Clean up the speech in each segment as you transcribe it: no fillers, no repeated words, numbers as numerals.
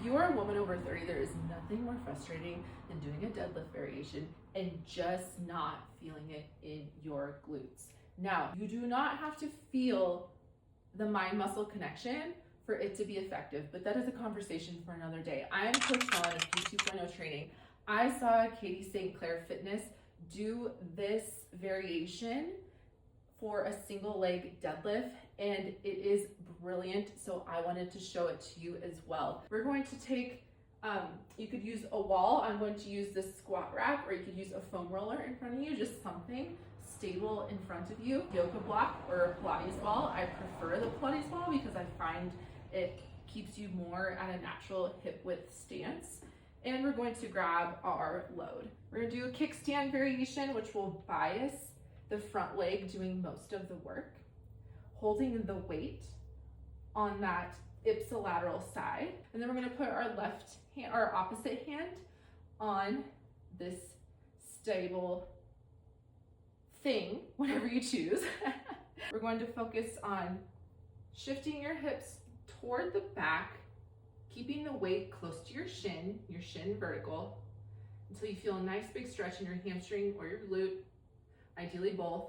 you are a woman over 30, there is nothing more frustrating than doing a deadlift variation and just not feeling it in your glutes. Now, you do not have to feel the mind-muscle connection for it to be effective, but that is a conversation for another day. I am Coach Ellen of Peak 2.0 training. I saw Katie St. Clair Fitness do this variation for a single leg deadlift, and it is brilliant, so I wanted to show it to you as well. We're going to take, you could use a wall. I'm going to use this squat rack, or you could use a foam roller in front of you, just something stable in front of you. Yoga block or Pilates ball. I prefer the Pilates ball because I find it keeps you more at a natural hip width stance. And we're going to grab our load. We're gonna do a kickstand variation, which will bias the front leg doing most of the work, holding the weight on that ipsilateral side. And then we're gonna put our left hand, our opposite hand on this stable thing, whatever you choose. We're going to focus on shifting your hips toward the back, keeping the weight close to your shin vertical, until you feel a nice big stretch in your hamstring or your glute, ideally both,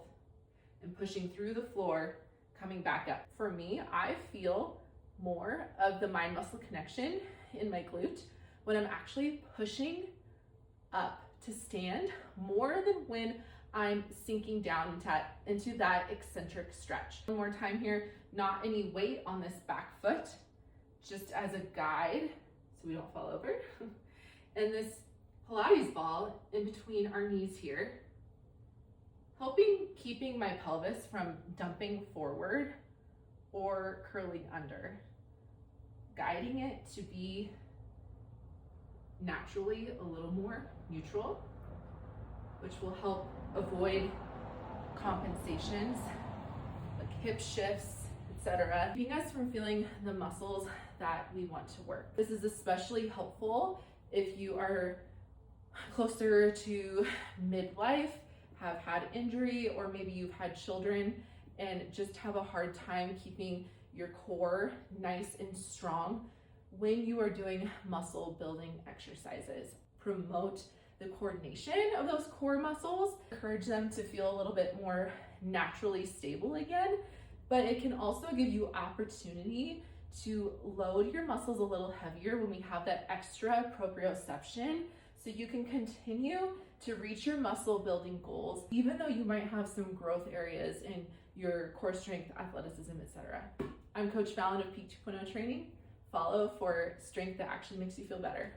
and pushing through the floor, coming back up. For me, I feel more of the mind-muscle connection in my glute when I'm actually pushing up to stand more than when I'm sinking down into that eccentric stretch. One more time here, not any weight on this back foot, just as a guide so we don't fall over. And this Pilates ball in between our knees here, keeping my pelvis from dumping forward or curling under, guiding it to be naturally a little more neutral, which will help avoid compensations like hip shifts, etc., keeping us from feeling the muscles that we want to work. This is especially helpful if you are closer to midlife, have had injury, or maybe you've had children and just have a hard time keeping your core nice and strong when you are doing muscle building exercises. Promote the coordination of those core muscles, encourage them to feel a little bit more naturally stable again, but it can also give you opportunity to load your muscles a little heavier when we have that extra proprioception, so you can continue to reach your muscle building goals, even though you might have some growth areas in your core strength, athleticism, etc. I'm Coach Fallon of Peak 2.0 Training. Follow for strength that actually makes you feel better.